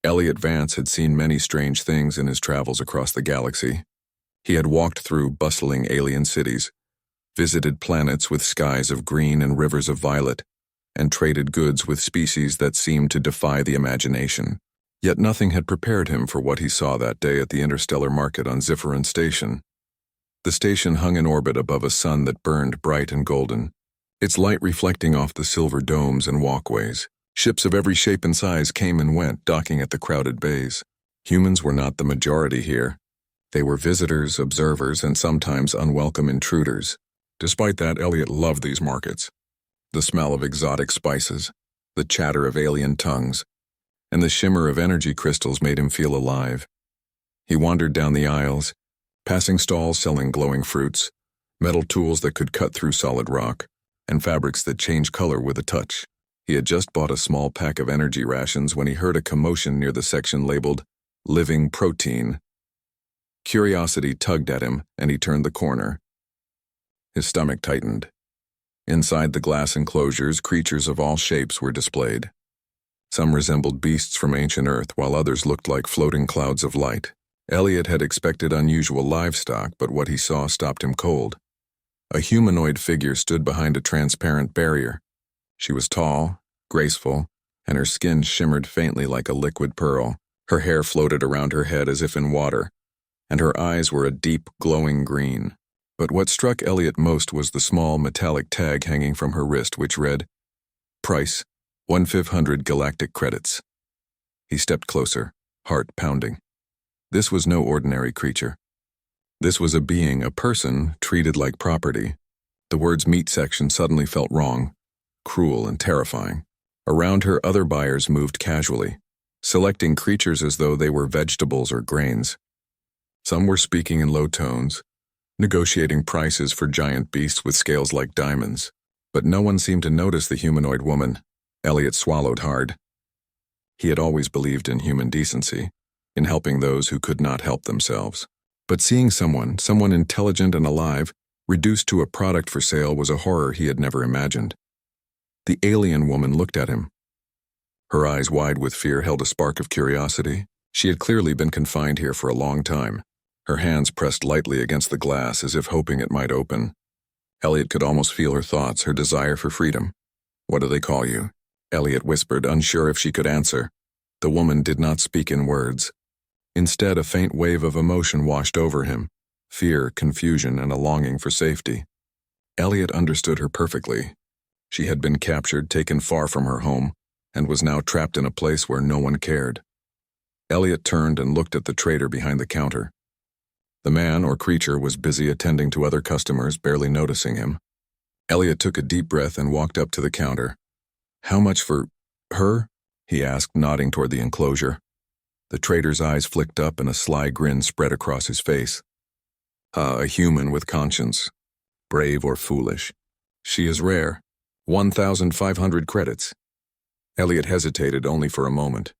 Elliot Vance had seen many strange things in his travels across the galaxy. He had walked through bustling alien cities, visited planets with skies of green and rivers of violet, and traded goods with species that seemed to defy the imagination. Yet nothing had prepared him for what he saw that day at the interstellar market on Zifferin Station. The station hung in orbit above a sun that burned bright and golden, its light reflecting off the silver domes and walkways. Ships of every shape and size came and went, docking at the crowded bays. Humans were not the majority here. They were visitors, observers, and sometimes unwelcome intruders. Despite that, Elliot loved these markets. The smell of exotic spices, the chatter of alien tongues, and the shimmer of energy crystals made him feel alive. He wandered down the aisles, passing stalls selling glowing fruits, metal tools that could cut through solid rock, and fabrics that change color with a touch. He had just bought a small pack of energy rations when he heard a commotion near the section labeled Living Protein. Curiosity tugged at him, and he turned the corner. His stomach tightened. Inside the glass enclosures, creatures of all shapes were displayed. Some resembled beasts from ancient Earth, while others looked like floating clouds of light. Elliot had expected unusual livestock, but what he saw stopped him cold. A humanoid figure stood behind a transparent barrier. She was tall, graceful, and her skin shimmered faintly like a liquid pearl. Her hair floated around her head as if in water, and her eyes were a deep, glowing green. But what struck Elliot most was the small metallic tag hanging from her wrist, which read, "Price, 1/500 galactic credits." He stepped closer, heart pounding. This was no ordinary creature. This was a being, a person, treated like property. The words meat section suddenly felt wrong, cruel and terrifying. Around her, other buyers moved casually, selecting creatures as though they were vegetables or grains. Some were speaking in low tones, negotiating prices for giant beasts with scales like diamonds. But no one seemed to notice the humanoid woman. Elliot swallowed hard. He had always believed in human decency, in helping those who could not help themselves. But seeing someone intelligent and alive, reduced to a product for sale was a horror he had never imagined. The alien woman looked at him. Her eyes, wide with fear, held a spark of curiosity. She had clearly been confined here for a long time. Her hands pressed lightly against the glass as if hoping it might open. Elliot could almost feel her thoughts, her desire for freedom. "What do they call you?" Elliot whispered, unsure if she could answer. The woman did not speak in words. Instead, a faint wave of emotion washed over him, fear, confusion, and a longing for safety. Elliot understood her perfectly. She had been captured, taken far from her home, and was now trapped in a place where no one cared. Elliot turned and looked at the trader behind the counter. The man or creature was busy attending to other customers, barely noticing him. Elliot took a deep breath and walked up to the counter. "How much for her?" he asked, nodding toward the enclosure. The trader's eyes flicked up and a sly grin spread across his face. A human with conscience. Brave or foolish. She is rare. 1,500 credits. Elliot hesitated only for a moment.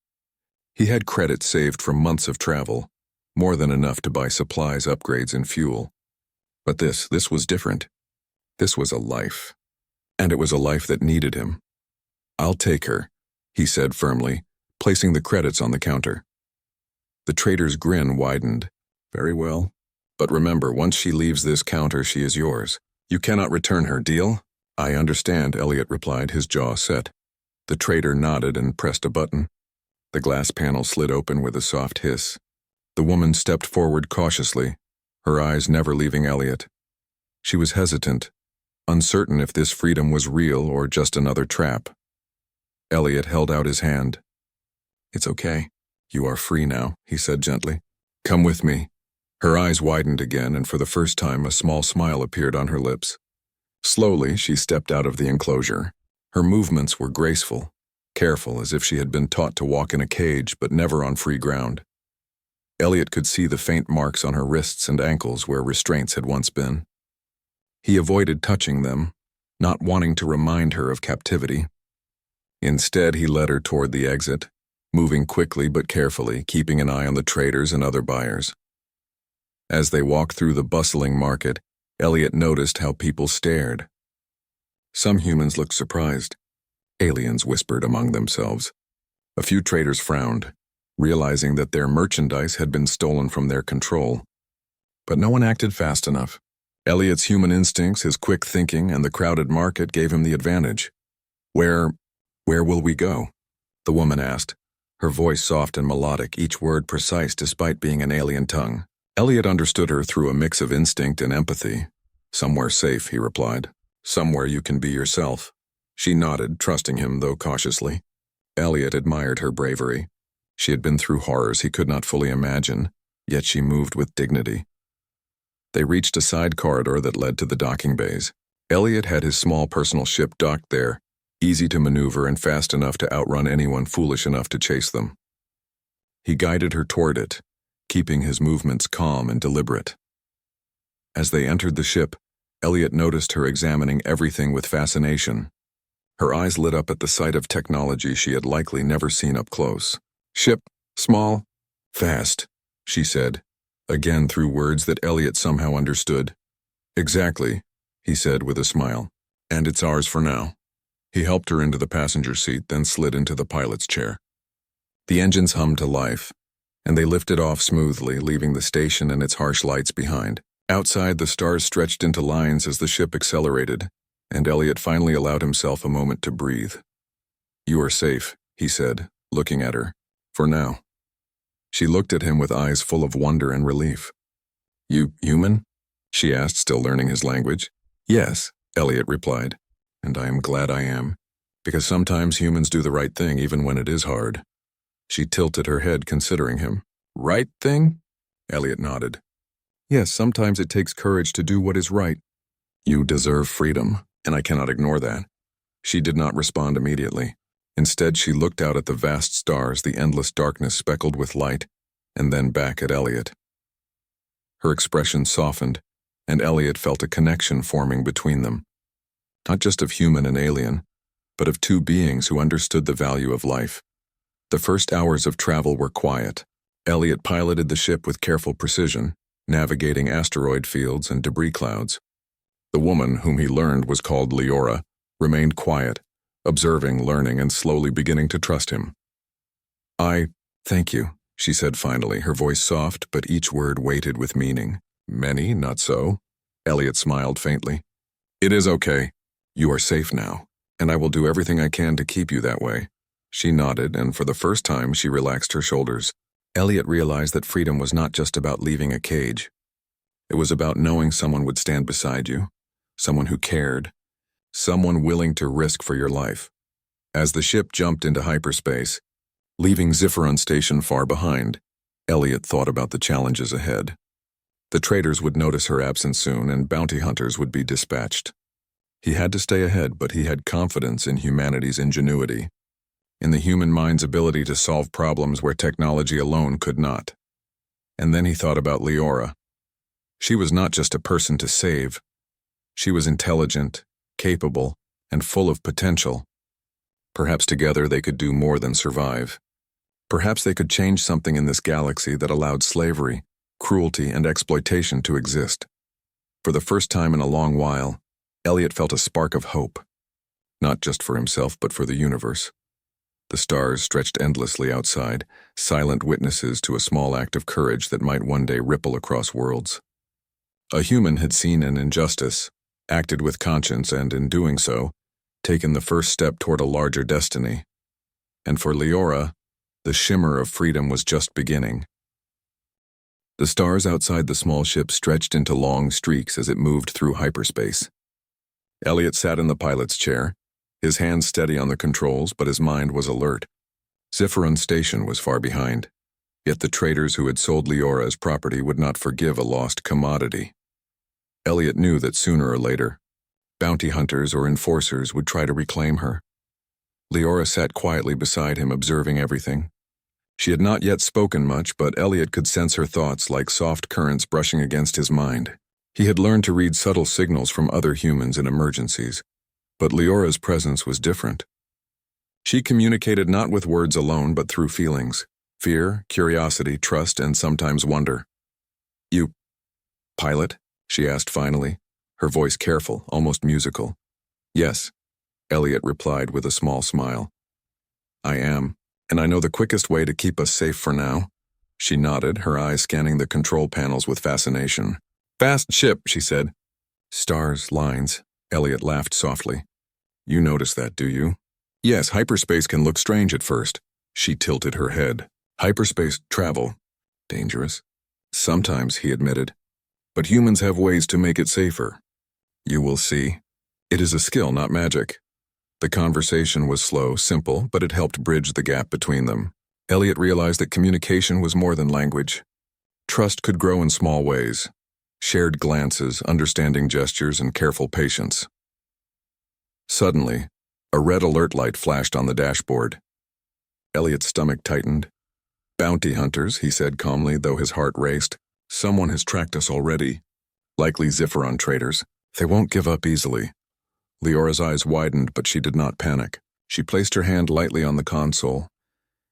He had credits saved from months of travel, more than enough to buy supplies, upgrades, and fuel. But this was different. This was a life. And it was a life that needed him. "I'll take her," he said firmly, placing the credits on the counter. The trader's grin widened. "Very well. But remember, once she leaves this counter, she is yours. You cannot return her, deal?" "I understand," Elliot replied, his jaw set. The trader nodded and pressed a button. The glass panel slid open with a soft hiss. The woman stepped forward cautiously, her eyes never leaving Elliot. She was hesitant, uncertain if this freedom was real or just another trap. Elliot held out his hand. "It's okay. You are free now," he said gently. "Come with me." Her eyes widened again, and for the first time a small smile appeared on her lips. Slowly, she stepped out of the enclosure. Her movements were graceful, careful, as if she had been taught to walk in a cage, but never on free ground. Elliot could see the faint marks on her wrists and ankles where restraints had once been. He avoided touching them, not wanting to remind her of captivity. Instead, he led her toward the exit, moving quickly but carefully, keeping an eye on the traders and other buyers. As they walked through the bustling market, Elliot noticed how people stared. Some humans looked surprised. Aliens whispered among themselves. A few traders frowned. realizing that their merchandise had been stolen from their control. But no one acted fast enough. Elliot's human instincts, his quick thinking, and the crowded market gave him the advantage. Where will we go?" the woman asked, her voice soft and melodic, each word precise despite being an alien tongue. Elliot understood her through a mix of instinct and empathy. "Somewhere safe," he replied. "Somewhere you can be yourself." She nodded, trusting him, though cautiously. Elliot admired her bravery. She had been through horrors he could not fully imagine, yet she moved with dignity. They reached a side corridor that led to the docking bays. Elliot had his small personal ship docked there, easy to maneuver and fast enough to outrun anyone foolish enough to chase them. He guided her toward it, keeping his movements calm and deliberate. As they entered the ship, Elliot noticed her examining everything with fascination. Her eyes lit up at the sight of technology she had likely never seen up close. "Ship, small, fast," she said, again through words that Elliot somehow understood. "Exactly," he said with a smile. "And it's ours for now." He helped her into the passenger seat, then slid into the pilot's chair. The engines hummed to life, and they lifted off smoothly, leaving the station and its harsh lights behind. Outside, the stars stretched into lines as the ship accelerated, and Elliot finally allowed himself a moment to breathe. "You are safe," he said, looking at her. "For now." She looked at him with eyes full of wonder and relief. "You human?" she asked, still learning his language. "Yes," Elliot replied, "and I am glad I am, because sometimes humans do the right thing even when it is hard." She tilted her head, considering him. "Right thing?" Elliot nodded. "Yes, sometimes it takes courage to do what is right." "You deserve freedom, and I cannot ignore that." She did not respond immediately. Instead, she looked out at the vast stars, the endless darkness speckled with light, and then back at Elliot. Her expression softened, and Elliot felt a connection forming between them. Not just of human and alien, but of two beings who understood the value of life. The first hours of travel were quiet. Elliot piloted the ship with careful precision, navigating asteroid fields and debris clouds. The woman, whom he learned was called Leora, remained quiet, observing, learning, and slowly beginning to trust him. Thank you," she said finally, her voice soft, but each word weighted with meaning. "Many, not so?" Elliot smiled faintly. "It is okay. You are safe now, and I will do everything I can to keep you that way." She nodded, and for the first time she relaxed her shoulders. Elliot realized that freedom was not just about leaving a cage. It was about knowing someone would stand beside you, someone who cared, someone willing to risk for your life. As the ship jumped into hyperspace, leaving Zifferon Station far behind, Elliot thought about the challenges ahead. The traders would notice her absence soon, and bounty hunters would be dispatched. He had to stay ahead, but he had confidence in humanity's ingenuity, in the human mind's ability to solve problems where technology alone could not. And then he thought about Leora. She was not just a person to save. She was intelligent, capable, and full of potential. Perhaps together they could do more than survive. Perhaps they could change something in this galaxy that allowed slavery, cruelty, and exploitation to exist. For the first time in a long while, Elliot felt a spark of hope, not just for himself but for the universe. The stars stretched endlessly outside, silent witnesses to a small act of courage that might one day ripple across worlds. A human had seen an injustice, acted with conscience, and in doing so, taken the first step toward a larger destiny. And for Leora, the shimmer of freedom was just beginning. The stars outside the small ship stretched into long streaks as it moved through hyperspace. Elliot sat in the pilot's chair, his hands steady on the controls, but his mind was alert. Zifferon Station was far behind, yet the traders who had sold Leora as property would not forgive a lost commodity. Elliot knew that sooner or later, bounty hunters or enforcers would try to reclaim her. Leora sat quietly beside him, observing everything. She had not yet spoken much, but Elliot could sense her thoughts like soft currents brushing against his mind. He had learned to read subtle signals from other humans in emergencies, but Leora's presence was different. She communicated not with words alone, but through feelings: fear, curiosity, trust, and sometimes wonder. "You pilot?" she asked finally, her voice careful, almost musical. "Yes," Elliot replied with a small smile. "I am," And I know the quickest way to keep us safe for now." She nodded, her eyes scanning the control panels with fascination. "Fast ship," she said. "Stars, lines." Elliot laughed softly. "You notice that, do you?" "Yes, hyperspace can look strange at first." She tilted her head. "Hyperspace travel. Dangerous." "Sometimes," he admitted. "But humans have ways to make it safer." "You will see. It is a skill, not magic." The conversation was slow, simple, but it helped bridge the gap between them. Elliot realized that communication was more than language. Trust could grow in small ways. Shared glances, understanding gestures, and careful patience. Suddenly, a red alert light flashed on the dashboard. Elliot's stomach tightened. "Bounty hunters," he said calmly, though his heart raced. "Someone has tracked us already. Likely Zifferon traders. They won't give up easily." Leora's eyes widened, but she did not panic. She placed her hand lightly on the console,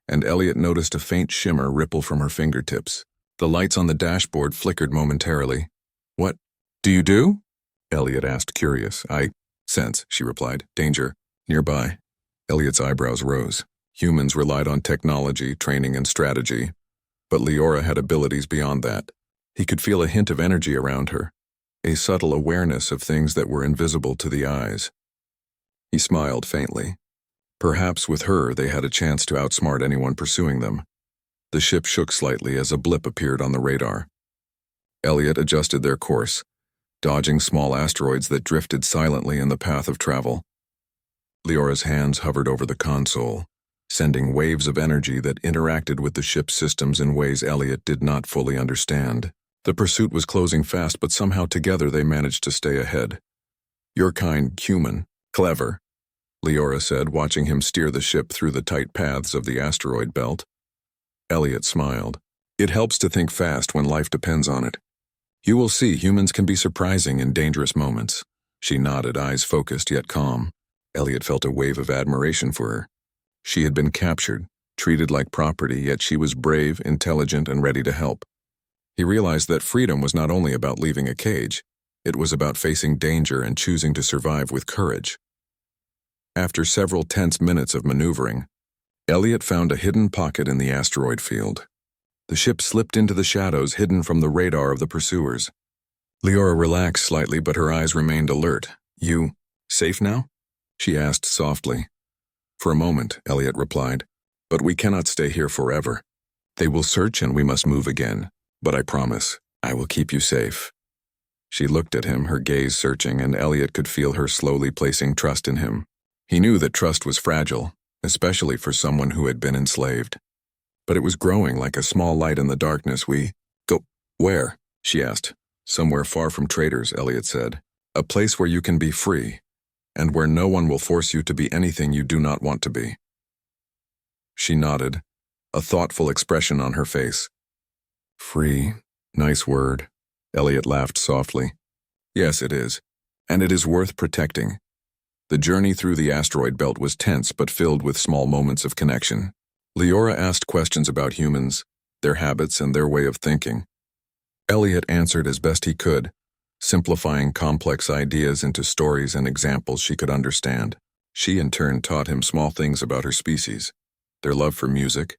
and Elliot noticed a faint shimmer ripple from her fingertips. The lights on the dashboard flickered momentarily. "What do you do?" Elliot asked, curious. "I sense," she replied. "Danger. Nearby." Elliot's eyebrows rose. Humans relied on technology, training, and strategy, but Leora had abilities beyond that. He could feel a hint of energy around her, a subtle awareness of things that were invisible to the eyes. He smiled faintly. Perhaps with her they had a chance to outsmart anyone pursuing them. The ship shook slightly as a blip appeared on the radar. Elliot adjusted their course, dodging small asteroids that drifted silently in the path of travel. Leora's hands hovered over the console, sending waves of energy that interacted with the ship's systems in ways Elliot did not fully understand. The pursuit was closing fast, but somehow together they managed to stay ahead. "Your kind, human. Clever," Leora said, watching him steer the ship through the tight paths of the asteroid belt. Elliot smiled. "It helps to think fast when life depends on it. You will see, humans can be surprising in dangerous moments." She nodded, eyes focused yet calm. Elliot felt a wave of admiration for her. She had been captured, treated like property, yet she was brave, intelligent, and ready to help. He realized that freedom was not only about leaving a cage, it was about facing danger and choosing to survive with courage. After several tense minutes of maneuvering, Elliot found a hidden pocket in the asteroid field. The ship slipped into the shadows, hidden from the radar of the pursuers. Leora relaxed slightly, but her eyes remained alert. "You safe now?" she asked softly. "For a moment," Elliot replied, "but we cannot stay here forever. They will search and we must move again. But I promise, I will keep you safe." She looked at him, her gaze searching, and Elliot could feel her slowly placing trust in him. He knew that trust was fragile, especially for someone who had been enslaved. But it was growing like a small light in the darkness. "We go where?" she asked. "Somewhere far from traders," Elliot said. "A place where you can be free, and where no one will force you to be anything you do not want to be." She nodded, a thoughtful expression on her face. "Free, nice word." Elliot laughed softly. "Yes, it is, and it is worth protecting." The journey through the asteroid belt was tense but filled with small moments of connection. Leora asked questions about humans, their habits, and their way of thinking. Elliot answered as best he could, simplifying complex ideas into stories and examples she could understand. She in turn taught him small things about her species, their love for music,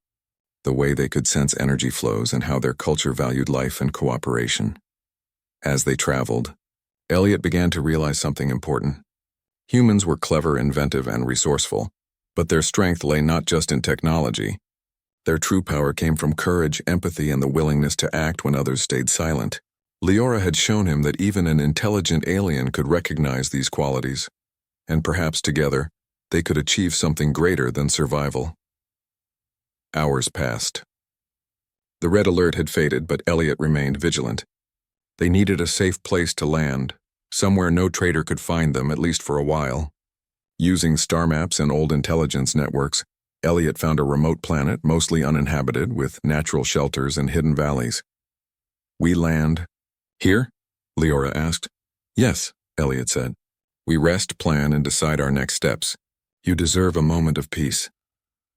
the way they could sense energy flows, and how their culture valued life and cooperation. As they traveled, Elliot began to realize something important. Humans were clever, inventive, and resourceful, but their strength lay not just in technology. Their true power came from courage, empathy, and the willingness to act when others stayed silent. Leora had shown him that even an intelligent alien could recognize these qualities, and perhaps together, they could achieve something greater than survival. Hours passed. The red alert had faded, but Elliot remained vigilant. They needed a safe place to land, somewhere no trader could find them, at least for a while. Using star maps and old intelligence networks, Elliot found a remote planet, mostly uninhabited, with natural shelters and hidden valleys. "We land here?" Leora asked. "Yes," Elliot said. "We rest, plan, and decide our next steps. You deserve a moment of peace."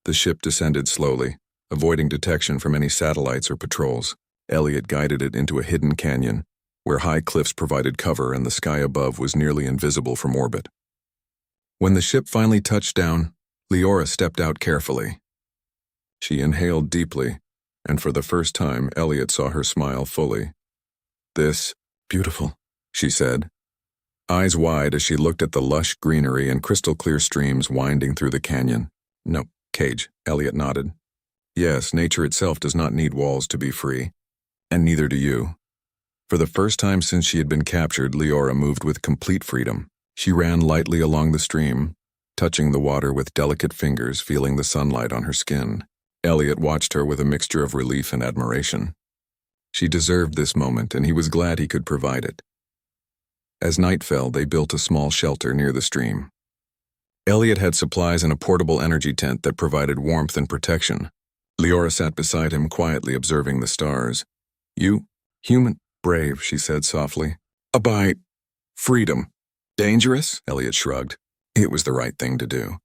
The ship descended slowly, avoiding detection from any satellites or patrols. Elliot guided it into a hidden canyon, where high cliffs provided cover and the sky above was nearly invisible from orbit. When the ship finally touched down, Leora stepped out carefully. She inhaled deeply, and for the first time, Elliot saw her smile fully. "This, beautiful," she said, eyes wide as she looked at the lush greenery and crystal-clear streams winding through the canyon. "No, Cage," Elliot nodded. "Yes, nature itself does not need walls to be free, and neither do you." For the first time since she had been captured, Leora moved with complete freedom. She ran lightly along the stream, touching the water with delicate fingers, feeling the sunlight on her skin. Elliot watched her with a mixture of relief and admiration. She deserved this moment, and he was glad he could provide it. As night fell, they built a small shelter near the stream. Elliot had supplies and a portable energy tent that provided warmth and protection. Leora sat beside him, quietly observing the stars. "You, human, brave," she said softly. "Abide. Freedom. Dangerous?" Elliot shrugged. "It was the right thing to do.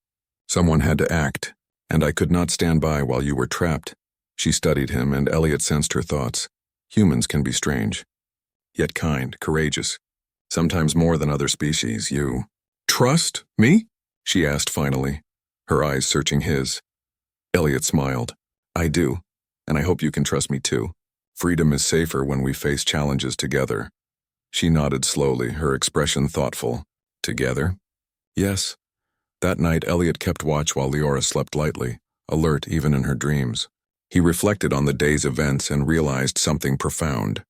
Someone had to act, and I could not stand by while you were trapped." She studied him, and Elliot sensed her thoughts. Humans can be strange, yet kind, courageous, sometimes more than other species. "You trust me?" she asked finally, her eyes searching his. Elliot smiled. "I do, and I hope you can trust me too. Freedom is safer when we face challenges together." She nodded slowly, her expression thoughtful. "Together?" "Yes." That night, Elliot kept watch while Leora slept lightly, alert even in her dreams. He reflected on the day's events and realized something profound.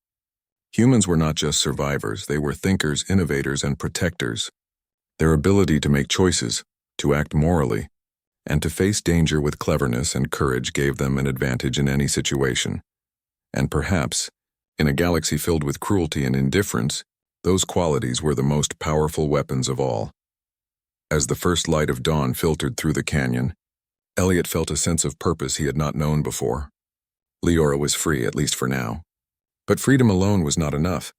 Humans were not just survivors, they were thinkers, innovators, and protectors. Their ability to make choices, to act morally, and to face danger with cleverness and courage gave them an advantage in any situation. And perhaps, in a galaxy filled with cruelty and indifference, those qualities were the most powerful weapons of all. As the first light of dawn filtered through the canyon, Elliot felt a sense of purpose he had not known before. Leora was free, at least for now. But freedom alone was not enough.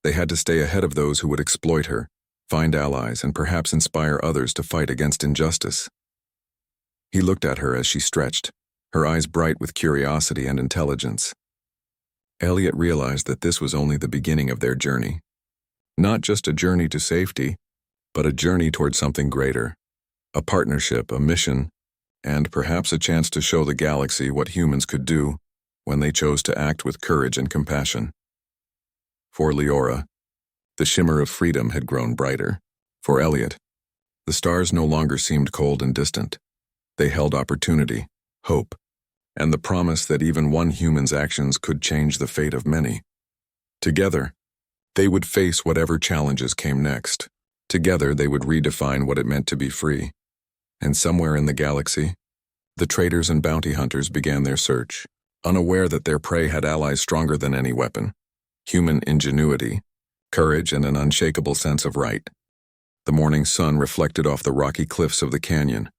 They had to stay ahead of those who would exploit her, find allies, and perhaps inspire others to fight against injustice. He looked at her as she stretched, her eyes bright with curiosity and intelligence. Elliot realized that this was only the beginning of their journey. Not just a journey to safety, but a journey toward something greater. A partnership, a mission, and perhaps a chance to show the galaxy what humans could do when they chose to act with courage and compassion. For Leora, the shimmer of freedom had grown brighter. For Elliot, the stars no longer seemed cold and distant. They held opportunity, hope, and the promise that even one human's actions could change the fate of many. Together, they would face whatever challenges came next. Together, they would redefine what it meant to be free. And somewhere in the galaxy, the traders and bounty hunters began their search, unaware that their prey had allies stronger than any weapon: human ingenuity, courage, and an unshakable sense of right. The morning sun reflected off the rocky cliffs of the canyon,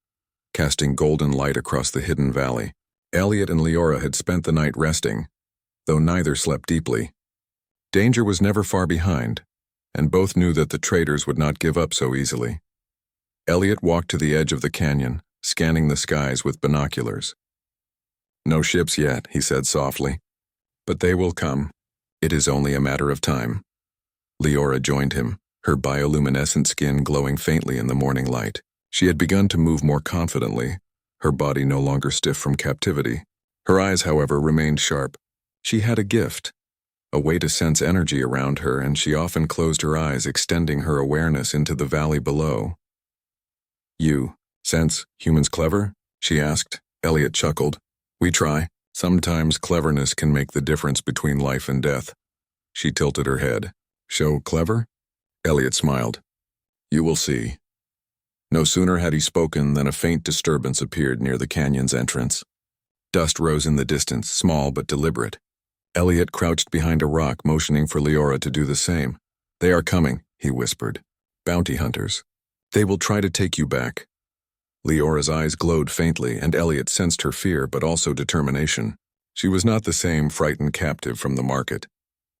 casting golden light across the hidden valley. Elliot and Leora had spent the night resting, though neither slept deeply. Danger was never far behind, and both knew that the traders would not give up so easily. Elliot walked to the edge of the canyon, scanning the skies with binoculars. "No ships yet," he said softly, "but they will come. It is only a matter of time." Leora joined him, her bioluminescent skin glowing faintly in the morning light. She had begun to move more confidently, her body no longer stiff from captivity. Her eyes, however, remained sharp. She had a gift, a way to sense energy around her, and she often closed her eyes, extending her awareness into the valley below. "You sense humans clever?" she asked. Elliot chuckled. "We try. Sometimes cleverness can make the difference between life and death." She tilted her head. "Show clever?" Elliot smiled. "You will see." No sooner had he spoken than a faint disturbance appeared near the canyon's entrance. Dust rose in the distance, small but deliberate. Elliot crouched behind a rock, motioning for Leora to do the same. "They are coming," he whispered. "Bounty hunters. They will try to take you back." Leora's eyes glowed faintly, and Elliot sensed her fear but also determination. She was not the same frightened captive from the market.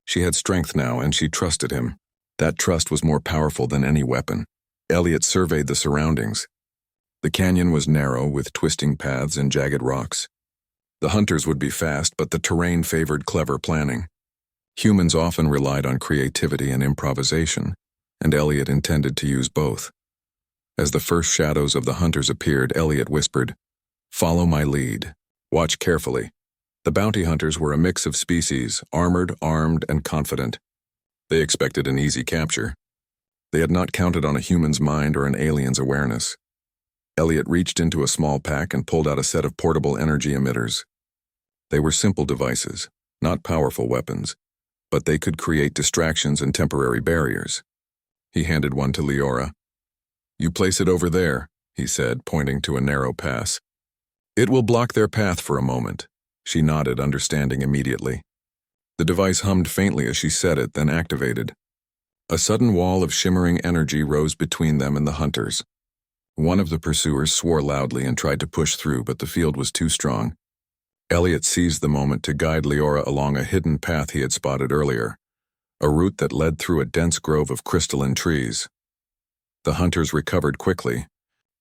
She had strength now, and she trusted him. That trust was more powerful than any weapon. Elliot surveyed the surroundings. The canyon was narrow, with twisting paths and jagged rocks. The hunters would be fast, but the terrain favored clever planning. Humans often relied on creativity and improvisation, and Elliot intended to use both. As the first shadows of the hunters appeared, Elliot whispered, "Follow my lead." Watch carefully. The bounty hunters were a mix of species, armored, armed, and confident. They expected an easy capture. They had not counted on a human's mind or an alien's awareness. Elliot reached into a small pack and pulled out a set of portable energy emitters. They were simple devices, not powerful weapons, but they could create distractions and temporary barriers. He handed one to Leora. "You place it over there," he said, pointing to a narrow pass. "It will block their path for a moment." She nodded, understanding immediately. The device hummed faintly as she said it, then activated. A sudden wall of shimmering energy rose between them and the hunters. One of the pursuers swore loudly and tried to push through, but the field was too strong. Elliot seized the moment to guide Leora along a hidden path he had spotted earlier, a route that led through a dense grove of crystalline trees. The hunters recovered quickly,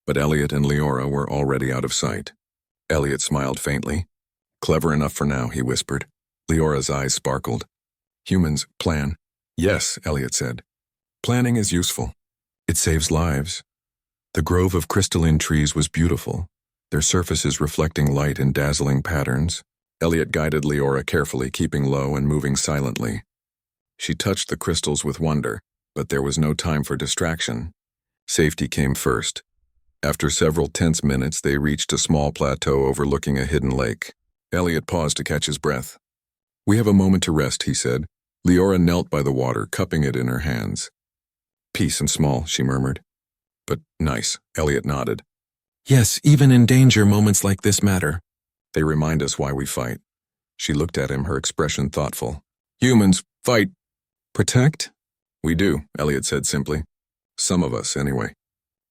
but Elliot and Leora were already out of sight. Elliot smiled faintly. "Clever enough for now," he whispered. Leora's eyes sparkled. "Humans plan." "Yes," Elliot said. "Planning is useful. It saves lives." The grove of crystalline trees was beautiful, their surfaces reflecting light in dazzling patterns. Elliot guided Leora carefully, keeping low and moving silently. She touched the crystals with wonder, but there was no time for distraction. Safety came first. After several tense minutes, they reached a small plateau overlooking a hidden lake. Elliot paused to catch his breath. "We have a moment to rest," he said. Leora knelt by the water, cupping it in her hands. "Peace and small," she murmured. "But nice," Elliot nodded. "Yes, even in danger, moments like this matter. They remind us why we fight." She looked at him, her expression thoughtful. "Humans, fight. Protect?" "We do," Elliot said simply. "Some of us, anyway.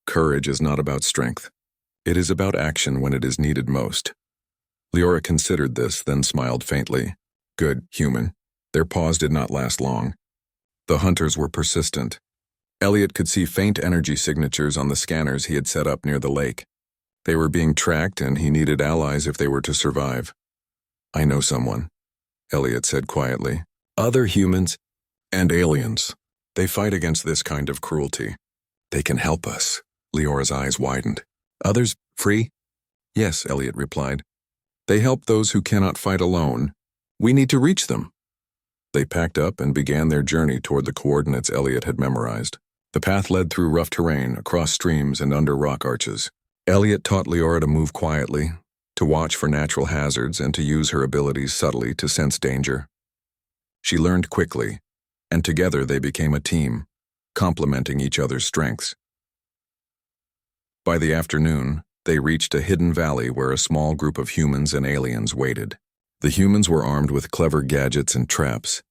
Courage is not about strength. It is about action when it is needed most." Leora considered this, then smiled faintly. "Good, human." Their pause did not last long. The hunters were persistent. Elliot could see faint energy signatures on the scanners he had set up near the lake. They were being tracked, and he needed allies if they were to survive. "I know someone," Elliot said quietly. "Other humans and aliens. They fight against this kind of cruelty. They can help us." Leora's eyes widened. "Others free?" "Yes," Elliot replied. "They help those who cannot fight alone. We need to reach them." They packed up and began their journey toward the coordinates Elliot had memorized. The path led through rough terrain, across streams, and under rock arches. Elliot taught Leora to move quietly, to watch for natural hazards, and to use her abilities subtly to sense danger. She learned quickly, and together they became a team, complementing each other's strengths. By the afternoon, they reached a hidden valley where a small group of humans and aliens waited. The humans were armed with clever gadgets and traps,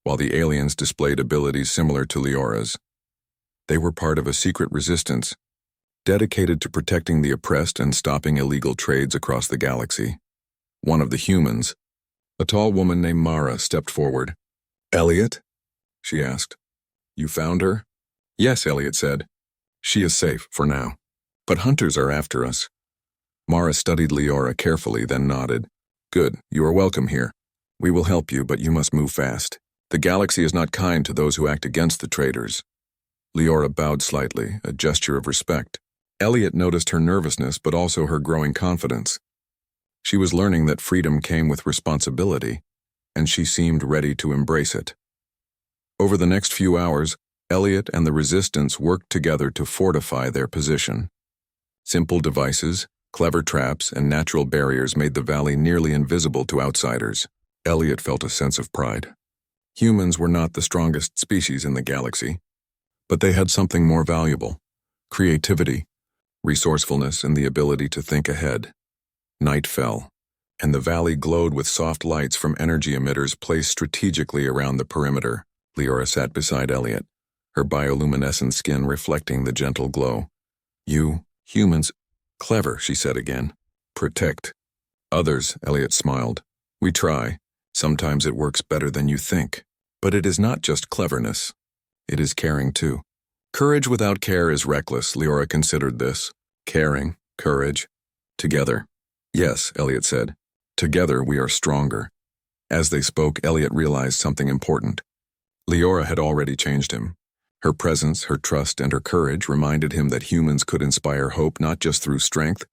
while the aliens displayed abilities similar to Leora's. They were part of a secret resistance, dedicated to protecting the oppressed and stopping illegal trades across the galaxy. One of the humans, a tall woman named Mara, stepped forward. "Elliot?" she asked. "You found her?" "Yes," Elliot said. "She is safe, for now. But hunters are after us." Mara studied Leora carefully, then nodded. "Good, you are welcome here. We will help you, but you must move fast. The galaxy is not kind to those who act against the traitors." Leora bowed slightly, a gesture of respect. Elliot noticed her nervousness, but also her growing confidence. She was learning that freedom came with responsibility, and she seemed ready to embrace it. Over the next few hours, Elliot and the Resistance worked together to fortify their position. Simple devices, clever traps, and natural barriers made the valley nearly invisible to outsiders. Elliot felt a sense of pride. Humans were not the strongest species in the galaxy, but they had something more valuable: creativity, resourcefulness, and the ability to think ahead. Night fell, and the valley glowed with soft lights from energy emitters placed strategically around the perimeter. Leora sat beside Elliot, her bioluminescent skin reflecting the gentle glow. "You, humans, clever," she said again. "Protect others," Elliot smiled. "We try. Sometimes it works better than you think. But it is not just cleverness. It is caring too. Courage without care is reckless." Leora considered this. Caring, courage, together. "Yes," Elliot said. "Together we are stronger." As they spoke, Elliot realized something important. Leora had already changed him. Her presence, her trust, and her courage reminded him that humans could inspire hope not just through strength,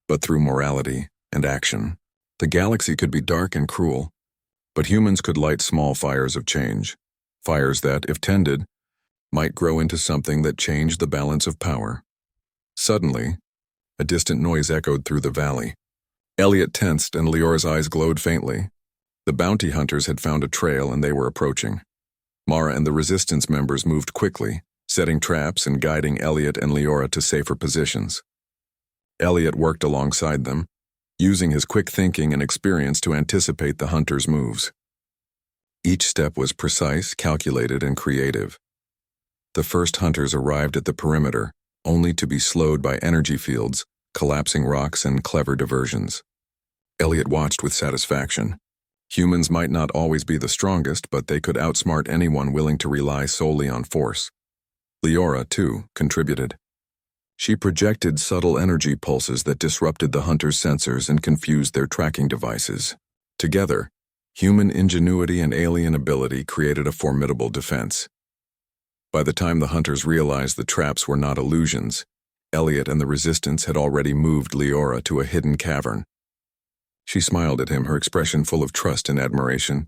but through morality and action. The galaxy could be dark and cruel, but humans could light small fires of change, fires that, if tended, might grow into something that changed the balance of power. Suddenly, a distant noise echoed through the valley. Elliot tensed and Leora's eyes glowed faintly. The bounty hunters had found a trail and they were approaching. Mara and the resistance members moved quickly, setting traps and guiding Elliot and Leora to safer positions. Elliot worked alongside them, using his quick thinking and experience to anticipate the hunters' moves. Each step was precise, calculated, and creative. The first hunters arrived at the perimeter, only to be slowed by energy fields, collapsing rocks, and clever diversions. Elliot watched with satisfaction. Humans might not always be the strongest, but they could outsmart anyone willing to rely solely on force. Leora, too, contributed. She projected subtle energy pulses that disrupted the hunters' sensors and confused their tracking devices. Together, human ingenuity and alien ability created a formidable defense. By the time the hunters realized the traps were not illusions, Elliot and the resistance had already moved Leora to a hidden cavern. She smiled at him, her expression full of trust and admiration.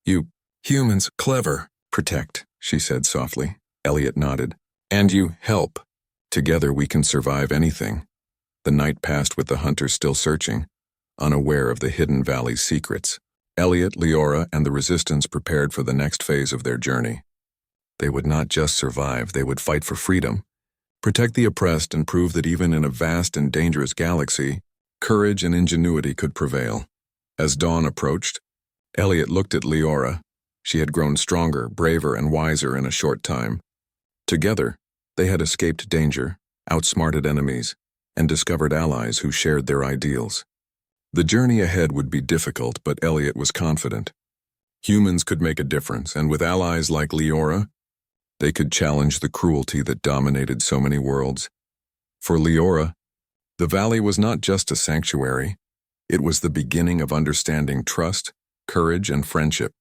"You humans, clever. Protect," she said softly. Elliot nodded. "And you help. Together we can survive anything." The night passed with the hunters still searching, unaware of the hidden valley's secrets. Elliot, Leora, and the resistance prepared for the next phase of their journey. They would not just survive, they would fight for freedom, protect the oppressed, and prove that even in a vast and dangerous galaxy, courage and ingenuity could prevail. As dawn approached, Elliot looked at Leora. She had grown stronger, braver, and wiser in a short time. Together, they had escaped danger, outsmarted enemies, and discovered allies who shared their ideals. The journey ahead would be difficult, but Elliot was confident. Humans could make a difference, and with allies like Leora, they could challenge the cruelty that dominated so many worlds. For Leora, the valley was not just a sanctuary, it was the beginning of understanding trust, courage, and friendship.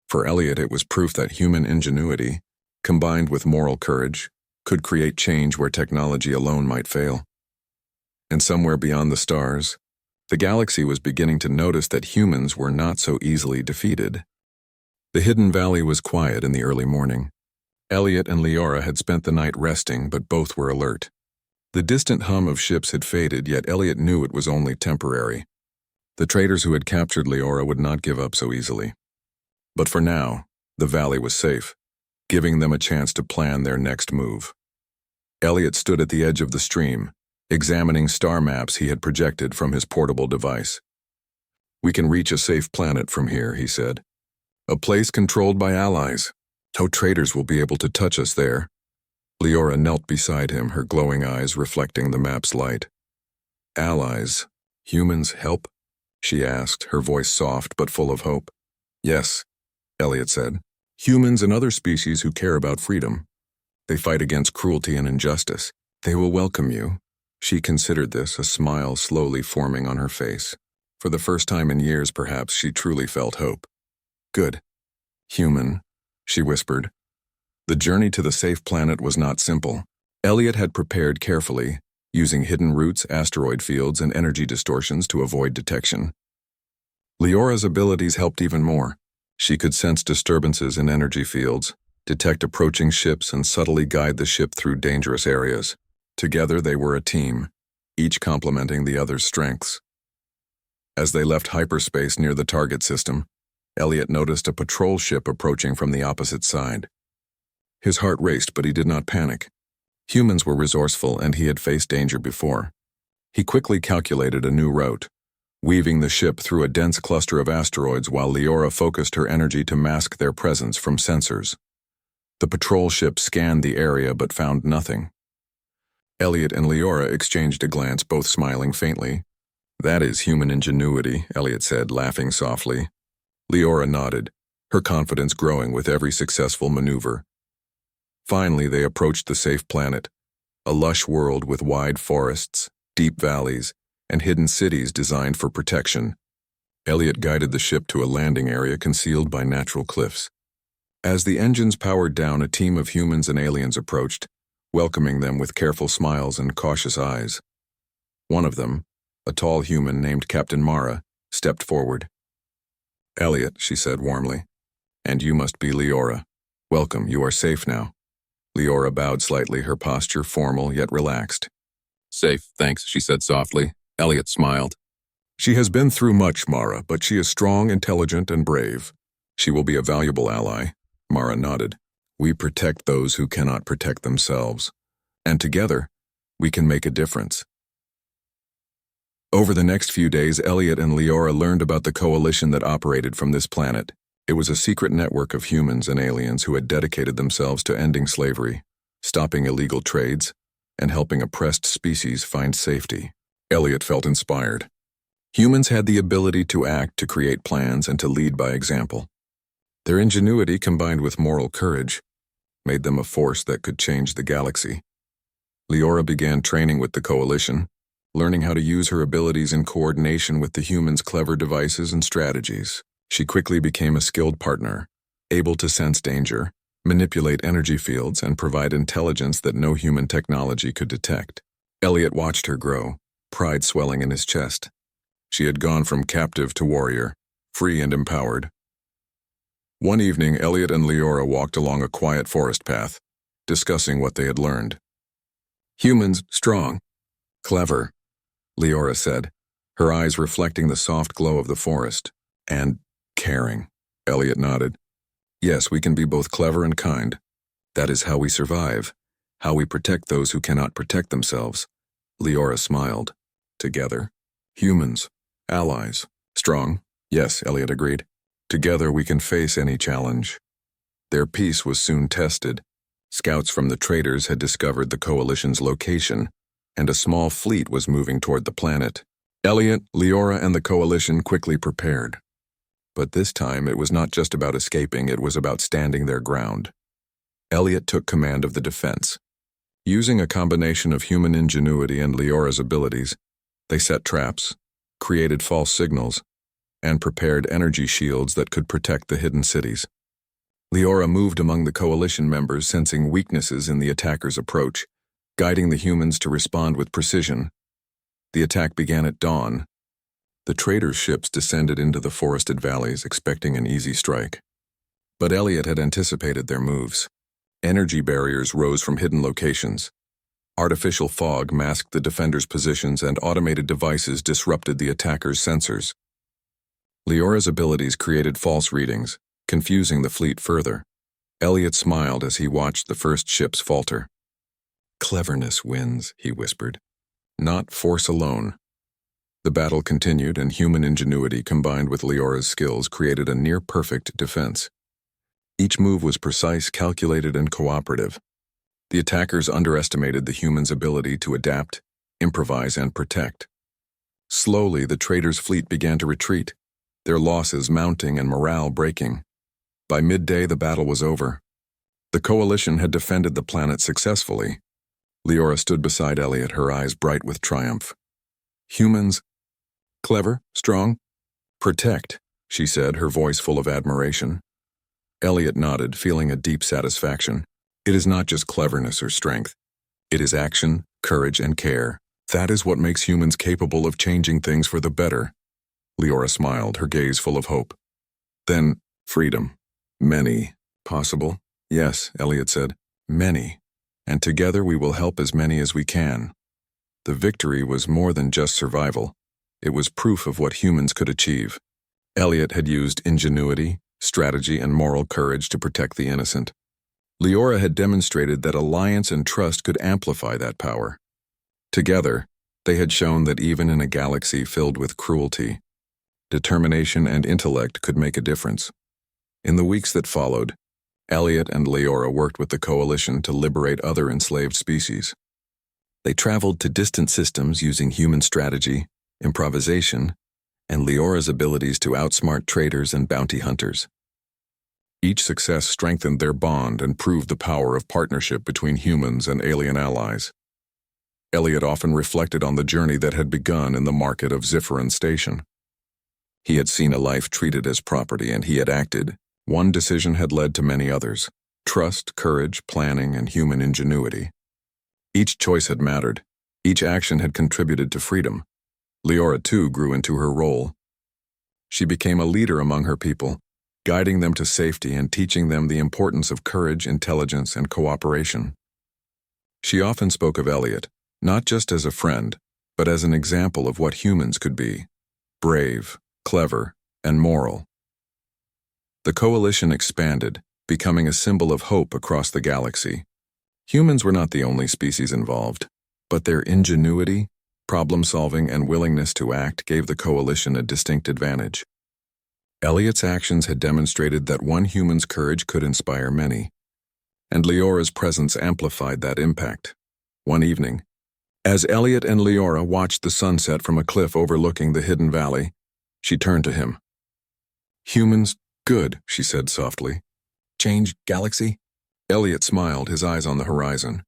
For Elliot, it was proof that human ingenuity, combined with moral courage, could create change where technology alone might fail. And somewhere beyond the stars, the galaxy was beginning to notice that humans were not so easily defeated. The hidden valley was quiet in the early morning. Elliot and Leora had spent the night resting, but both were alert. The distant hum of ships had faded, yet Elliot knew it was only temporary. The traders who had captured Leora would not give up so easily. But for now, the valley was safe, giving them a chance to plan their next move. Elliot stood at the edge of the stream, examining star maps he had projected from his portable device. "We can reach a safe planet from here," he said. "A place controlled by allies. No traitors will be able to touch us there." Leora knelt beside him, her glowing eyes reflecting the map's light. "Allies? Humans help?" she asked, her voice soft but full of hope. "Yes," Elliot said. "Humans and other species who care about freedom. They fight against cruelty and injustice. They will welcome you." She considered this, a smile slowly forming on her face. For the first time in years, perhaps, she truly felt hope. "Good. Human," she whispered. The journey to the safe planet was not simple. Elliot had prepared carefully, using hidden routes, asteroid fields, and energy distortions to avoid detection. Leora's abilities helped even more. She could sense disturbances in energy fields, detect approaching ships, and subtly guide the ship through dangerous areas. Together they were a team, each complementing the other's strengths. As they left hyperspace near the target system, Elliot noticed a patrol ship approaching from the opposite side. His heart raced, but he did not panic. Humans were resourceful, and he had faced danger before. He quickly calculated a new route, weaving the ship through a dense cluster of asteroids while Leora focused her energy to mask their presence from sensors. The patrol ship scanned the area but found nothing. Elliot and Leora exchanged a glance, both smiling faintly. "That is human ingenuity," Elliot said, laughing softly. Leora nodded, her confidence growing with every successful maneuver. Finally, they approached the safe planet, a lush world with wide forests, deep valleys, and hidden cities designed for protection. Elliot guided the ship to a landing area concealed by natural cliffs. As the engines powered down, a team of humans and aliens approached, welcoming them with careful smiles and cautious eyes. One of them, a tall human named Captain Mara, stepped forward. "Elliot," she said warmly, "and you must be Leora. Welcome, you are safe now." Leora bowed slightly, her posture formal yet relaxed. "Safe, thanks," she said softly. Elliot smiled. "She has been through much, Mara, but she is strong, intelligent, and brave. She will be a valuable ally." Mara nodded. "We protect those who cannot protect themselves. And together, we can make a difference." Over the next few days, Elliot and Leora learned about the coalition that operated from this planet. It was a secret network of humans and aliens who had dedicated themselves to ending slavery, stopping illegal trades, and helping oppressed species find safety. Elliot felt inspired. Humans had the ability to act, to create plans, and to lead by example. Their ingenuity, combined with moral courage, made them a force that could change the galaxy. Leora began training with the coalition, learning how to use her abilities in coordination with the humans' clever devices and strategies. She quickly became a skilled partner, able to sense danger, manipulate energy fields, and provide intelligence that no human technology could detect. Elliot watched her grow, pride swelling in his chest. She had gone from captive to warrior, free and empowered. One evening, Elliot and Leora walked along a quiet forest path, discussing what they had learned. "Humans, strong, clever," Leora said, her eyes reflecting the soft glow of the forest. "And caring," Elliot nodded. "Yes, we can be both clever and kind. That is how we survive, how we protect those who cannot protect themselves." Leora smiled. "Together, humans, allies, strong." "Yes," Elliot agreed. "Together we can face any challenge." Their peace was soon tested. Scouts from the traders had discovered the coalition's location, and a small fleet was moving toward the planet. Elliot, Leora, and the coalition quickly prepared. But this time it was not just about escaping, it was about standing their ground. Elliot took command of the defense. Using a combination of human ingenuity and Leora's abilities, they set traps, created false signals, and prepared energy shields that could protect the hidden cities. Leora moved among the coalition members, sensing weaknesses in the attackers' approach, guiding the humans to respond with precision. The attack began at dawn. The traders' ships descended into the forested valleys, expecting an easy strike. But Elliot had anticipated their moves. Energy barriers rose from hidden locations. Artificial fog masked the defenders' positions, and automated devices disrupted the attackers' sensors. Leora's abilities created false readings, confusing the fleet further. Elliot smiled as he watched the first ships falter. "Cleverness wins," he whispered. "Not force alone." The battle continued, and human ingenuity combined with Leora's skills created a near-perfect defense. Each move was precise, calculated, and cooperative. The attackers underestimated the humans' ability to adapt, improvise, and protect. Slowly, the traders' fleet began to retreat, their losses mounting and morale breaking. By midday, the battle was over. The coalition had defended the planet successfully. Leora stood beside Elliot, her eyes bright with triumph. "Humans, clever, strong, protect," she said, her voice full of admiration. Elliot nodded, feeling a deep satisfaction. "It is not just cleverness or strength. It is action, courage, and care. That is what makes humans capable of changing things for the better." Leora smiled, her gaze full of hope. "Then, freedom. Many. Possible?" "Yes," Elliot said. "Many. And together we will help as many as we can." The victory was more than just survival. It was proof of what humans could achieve. Elliot had used ingenuity, strategy, and moral courage to protect the innocent. Leora had demonstrated that alliance and trust could amplify that power. Together, they had shown that even in a galaxy filled with cruelty, determination and intellect could make a difference. In the weeks that followed, Elliot and Leora worked with the coalition to liberate other enslaved species. They traveled to distant systems using human strategy, improvisation, and Leora's abilities to outsmart traders and bounty hunters. Each success strengthened their bond and proved the power of partnership between humans and alien allies. Elliot often reflected on the journey that had begun in the market of Zifferin Station. He had seen a life treated as property, and he had acted. One decision had led to many others: trust, courage, planning, and human ingenuity. Each choice had mattered. Each action had contributed to freedom. Leora, too, grew into her role. She became a leader among her people, guiding them to safety and teaching them the importance of courage, intelligence, and cooperation. She often spoke of Elliot, not just as a friend, but as an example of what humans could be: brave, clever, and moral. The coalition expanded, becoming a symbol of hope across the galaxy. Humans were not the only species involved, but their ingenuity, problem-solving, and willingness to act gave the coalition a distinct advantage. Elliot's actions had demonstrated that one human's courage could inspire many, and Leora's presence amplified that impact. One evening, as Elliot and Leora watched the sunset from a cliff overlooking the hidden valley, she turned to him. "Humans, good," she said softly. "Change, galaxy?" Elliot smiled, his eyes on the horizon.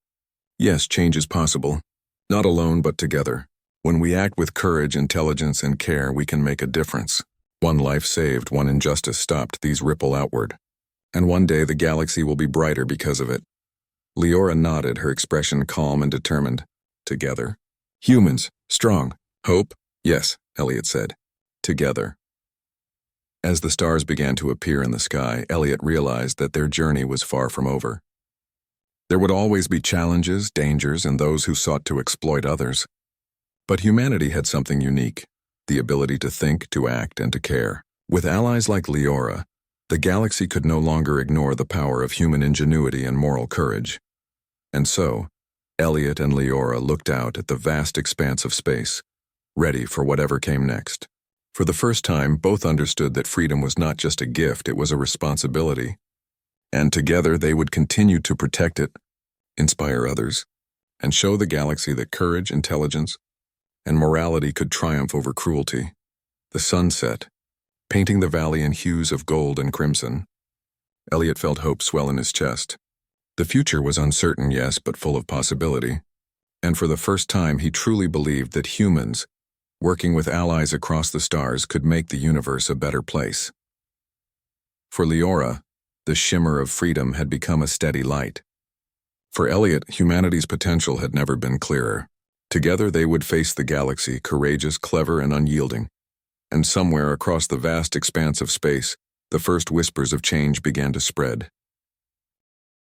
"Yes, change is possible. Not alone, but together. When we act with courage, intelligence, and care, we can make a difference. One life saved, one injustice stopped, these ripple outward. And one day the galaxy will be brighter because of it." Leora nodded, her expression calm and determined. "Together. Humans, strong. Hope? Yes," Elliot said. "Together." As the stars began to appear in the sky, Elliot realized that their journey was far from over. There would always be challenges, dangers, and those who sought to exploit others. But humanity had something unique: the ability to think, to act, and to care. With allies like Leora, the galaxy could no longer ignore the power of human ingenuity and moral courage. And so, Elliot and Leora looked out at the vast expanse of space, ready for whatever came next. For the first time, both understood that freedom was not just a gift, it was a responsibility. And together they would continue to protect it, inspire others, and show the galaxy that courage, intelligence, and morality could triumph over cruelty. The sun set, painting the valley in hues of gold and crimson. Elliot felt hope swell in his chest. The future was uncertain, yes, but full of possibility. And for the first time, he truly believed that humans, working with allies across the stars, could make the universe a better place. For Leora, the shimmer of freedom had become a steady light. For Elliot, humanity's potential had never been clearer. Together they would face the galaxy, courageous, clever, and unyielding. And somewhere across the vast expanse of space, the first whispers of change began to spread.